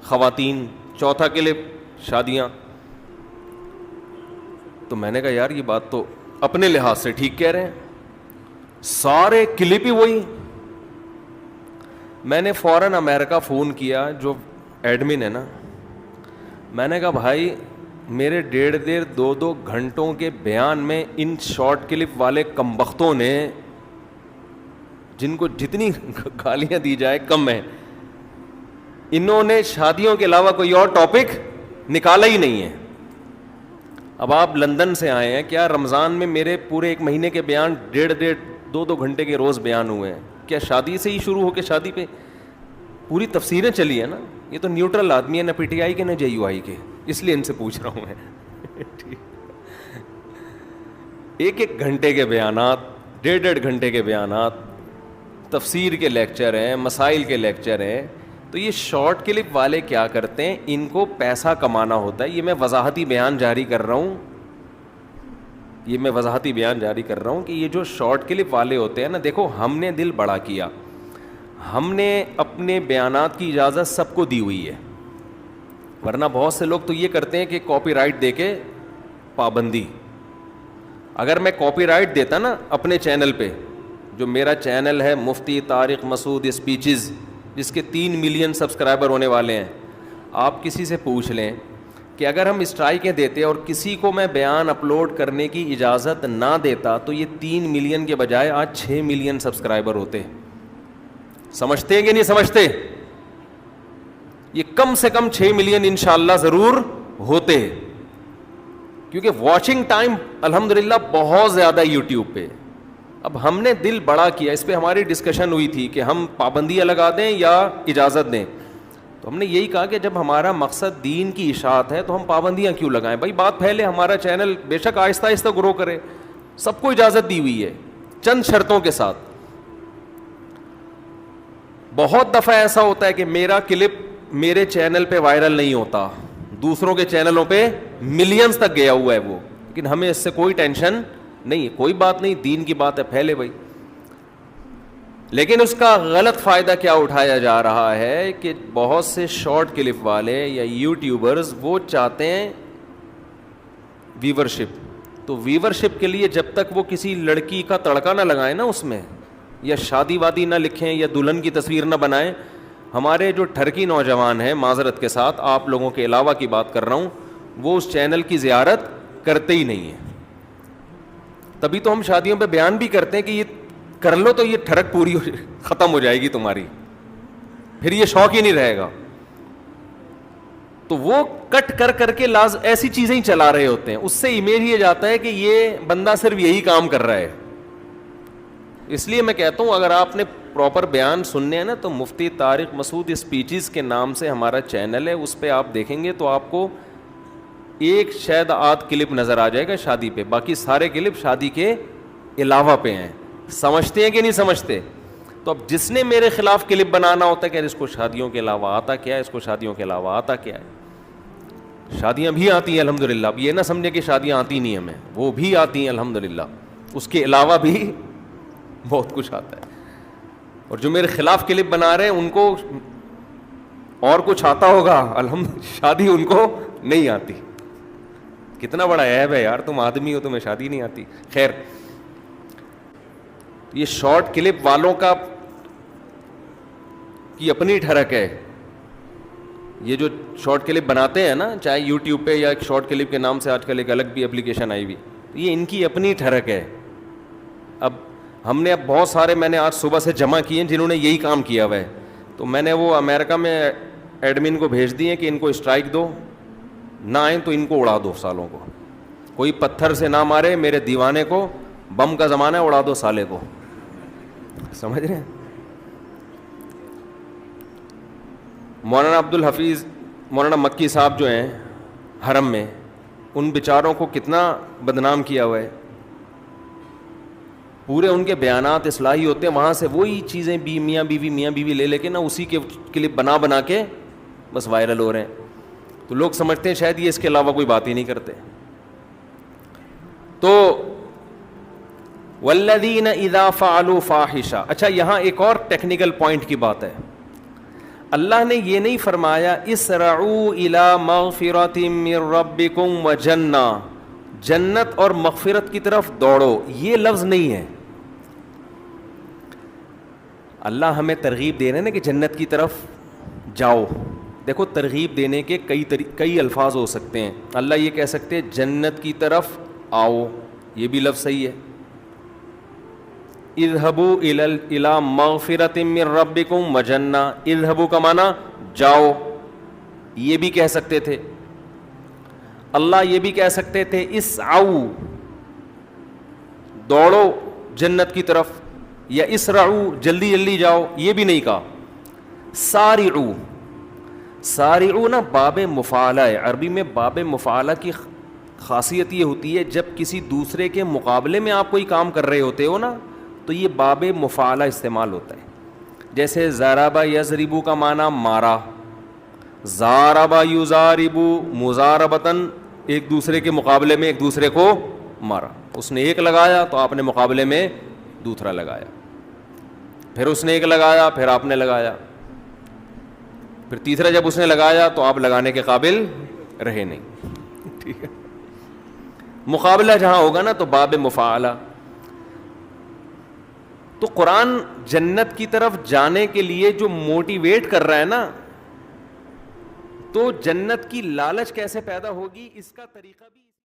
خواتین، چوتھا کلپ شادیاں. تو میں نے کہا یار یہ بات تو اپنے لحاظ سے ٹھیک کہہ رہے ہیں, سارے کلپ ہی وہی. میں نے فوراً امریکہ فون کیا, جو ایڈمن ہے نا, میں نے کہا بھائی میرے 1.5-2 گھنٹوں کے بیان میں ان شارٹ کلپ والے کمبختوں نے, جن کو جتنی گالیاں دی جائے کم ہے, انہوں نے شادیوں کے علاوہ کوئی اور ٹاپک نکالا ہی نہیں ہے. اب آپ لندن سے آئے ہیں, کیا رمضان میں میرے پورے 1 مہینے کے بیان 1.5-2 گھنٹے کے روز بیان ہوئے ہیں؟ کیا شادی سے ہی شروع ہو کے شادی پہ پوری تفسیریں چلی ہیں نا؟ یہ تو نیوٹرل آدمی ہے, نہ پی ٹی آئی کے نہ جے یو آئی کے, اس لیے ان سے پوچھ رہا ہوں میں. 1 گھنٹے کے بیانات, 1.5 گھنٹے کے بیانات, تفسیر کے لیکچر ہیں, مسائل کے لیکچر ہیں. تو یہ شارٹ کلپ والے کیا کرتے ہیں, ان کو پیسہ کمانا ہوتا ہے. یہ میں وضاحتی بیان جاری کر رہا ہوں, کہ یہ جو شارٹ کلپ والے ہوتے ہیں نا, دیکھو ہم نے دل بڑا کیا, ہم نے اپنے بیانات کی اجازت سب کو دی ہوئی ہے, ورنہ بہت سے لوگ تو یہ کرتے ہیں کہ کاپی رائٹ دے کے پابندی. اگر میں کاپی رائٹ دیتا نا اپنے چینل پہ, جو میرا چینل ہے مفتی طارق مسعود اسپیچز, جس کے 3 ملین سبسکرائبر ہونے والے ہیں, آپ کسی سے پوچھ لیں کہ اگر ہم اسٹرائکیں دیتے اور کسی کو میں بیان اپلوڈ کرنے کی اجازت نہ دیتا تو یہ 3 ملین کے بجائے آج 6 ملین سبسکرائبر ہوتے. سمجھتے ہیں کہ نہیں سمجھتے؟ یہ کم سے کم 6 ملین انشاءاللہ ضرور ہوتے, کیونکہ واچنگ ٹائم الحمدللہ بہت زیادہ ہے یوٹیوب پہ. اب ہم نے دل بڑا کیا, اس پہ ہماری ڈسکشن ہوئی تھی کہ ہم پابندیاں لگا دیں یا اجازت دیں. تو ہم نے یہی کہا کہ جب ہمارا مقصد دین کی اشاعت ہے تو ہم پابندیاں کیوں لگائیں بھائی. بات پھیلے, ہمارا چینل بے شک آہستہ آہستہ گرو کرے, سب کو اجازت دی ہوئی ہے چند شرطوں کے ساتھ. بہت دفعہ ایسا ہوتا ہے کہ میرا کلپ میرے چینل پہ وائرل نہیں ہوتا, دوسروں کے چینلوں پہ ملینز تک گیا ہوا ہے وہ, لیکن ہمیں اس سے کوئی ٹینشن نہیں. کوئی بات نہیں, دین کی بات ہے, پھیلے بھائی. لیکن اس کا غلط فائدہ کیا اٹھایا جا رہا ہے کہ بہت سے شارٹ کلپ والے یا یوٹیوبرز وہ چاہتے ہیں ویورشپ. تو ویورشپ کے لیے جب تک وہ کسی لڑکی کا تڑکا نہ لگائیں نا اس میں, یا شادی وادی نہ لکھیں, یا دلہن کی تصویر نہ بنائیں, ہمارے جو ٹھرکی نوجوان ہیں, معذرت کے ساتھ آپ لوگوں کے علاوہ کی بات کر رہا ہوں, وہ اس چینل کی زیارت کرتے ہی نہیں ہیں. تبھی تو ہم شادیوں پہ بیان بھی کرتے ہیں کہ یہ کر لو تو یہ ٹھڑک پوری ختم ہو جائے گی تمہاری, پھر یہ شوق ہی نہیں رہے گا. تو وہ کٹ کر کے ایسی چیزیں ہی چلا رہے ہوتے ہیں, اس سے امیج یہ جاتا ہے کہ یہ بندہ صرف یہی کام کر رہا ہے. اس لیے میں کہتا ہوں اگر آپ نے پراپر بیان سننے ہیں نا تو مفتی طارق مسعود اسپیچز کے نام سے ہمارا چینل ہے, اس پہ آپ دیکھیں گے تو آپ کو ایک شاید آدھ کلپ نظر آ جائے گا شادی پہ, باقی سارے کلپ شادی کے علاوہ پہ ہیں. سمجھتے ہیں کہ نہیں سمجھتے؟ تو اب جس نے میرے خلاف کلپ بنانا ہوتا ہے کہ اس کو شادیوں کے علاوہ آتا کیا ہے, اس کو شادیوں کے علاوہ آتا کیا ہے. شادیاں بھی آتی ہیں الحمدللہ, اب یہ نہ سمجھے کہ شادیاں آتی نہیں ہمیں, وہ بھی آتی ہیں الحمدللہ, اس کے علاوہ بھی بہت کچھ آتا ہے. اور جو میرے خلاف کلپ بنا رہے ہیں ان کو اور کچھ آتا ہوگا, شادی ان کو نہیں آتی. کتنا بڑا عیب ہے یار, تم آدمی ہو تمہیں شادی نہیں آتی. خیر, یہ شارٹ کلپ والوں کی اپنی ٹھڑک ہے. یہ جو شارٹ کلپ بناتے ہیں نا, چاہے یوٹیوب پہ یا ایک شارٹ کلپ کے نام سے آج کل ایک الگ بھی اپلیکیشن آئی ہوئی, یہ ان کی اپنی ٹھڑک ہے. اب ہم نے بہت سارے, میں نے آج صبح سے جمع کیے ہیں جنہوں نے یہی کام کیا ہوا ہے. تو میں نے وہ امریکہ میں ایڈمن کو بھیج دیے کہ ان کو اسٹرائک دو, نہ آئیں تو ان کو اڑا دو سالوں کو. کوئی پتھر سے نہ مارے میرے دیوانے کو, بم کا زمانہ ہے, اڑا دو سالے کو. سمجھ رہے ہیں؟ مولانا عبدالحفیظ, مولانا مکی صاحب جو ہیں حرم میں, ان بیچاروں کو کتنا بدنام کیا ہوا ہے. پورے ان کے بیانات اصلاحی ہوتے ہیں, وہاں سے وہی چیزیں بھی میاں بیوی لے کے نا اسی کے کلپ بنا کے بس وائرل ہو رہے ہیں. تو لوگ سمجھتے ہیں شاید یہ اس کے علاوہ کوئی بات ہی نہیں کرتے. تو والذین اذا فعلوا فاحشہ, اچھا یہاں ایک اور ٹیکنیکل پوائنٹ کی بات ہے. اللہ نے یہ نہیں فرمایا اسرعوا الی مغفرۃ من ربکم وجنہ، جنت اور مغفرت کی طرف دوڑو، یہ لفظ نہیں ہے. اللہ ہمیں ترغیب دے رہے ہیں نا کہ جنت کی طرف جاؤ. دیکھو ترغیب دینے کے کئی الفاظ ہو سکتے ہیں. اللہ یہ کہہ سکتے ہیں جنت کی طرف آؤ، یہ بھی لفظ صحیح ہے. اذهبوا الی مغفرۃ من ربکم وجنہ، اذهبوا کا معنی جاؤ، یہ بھی کہہ سکتے تھے. اللہ یہ بھی کہہ سکتے تھے اسعوا، دوڑو جنت کی طرف، یا اسرعوا جلدی جلدی جاؤ، یہ بھی نہیں کہا. سارعوا، سارعوا نا باب مفعلہ ہے. عربی میں باب مفعلہ کی خاصیت یہ ہوتی ہے جب کسی دوسرے کے مقابلے میں آپ کوئی کام کر رہے ہوتے ہو نا تو یہ باب مفعلہ استعمال ہوتا ہے. جیسے ضرب یضرب کا معنی مارا، ضارب یضارب مضاربتاً، ایک دوسرے کے مقابلے میں ایک دوسرے کو مارا. اس نے ایک لگایا تو آپ نے مقابلے میں دوسرا لگایا، پھر اس نے ایک لگایا پھر آپ نے لگایا، پھر تیسرا جب اس نے لگایا تو آپ لگانے کے قابل رہے نہیں. ٹھیک ہے، مقابلہ جہاں ہوگا نا تو باب مفعلہ. تو قرآن جنت کی طرف جانے کے لیے جو موٹیویٹ کر رہا ہے نا، تو جنت کی لالچ کیسے پیدا ہوگی اس کا طریقہ بھی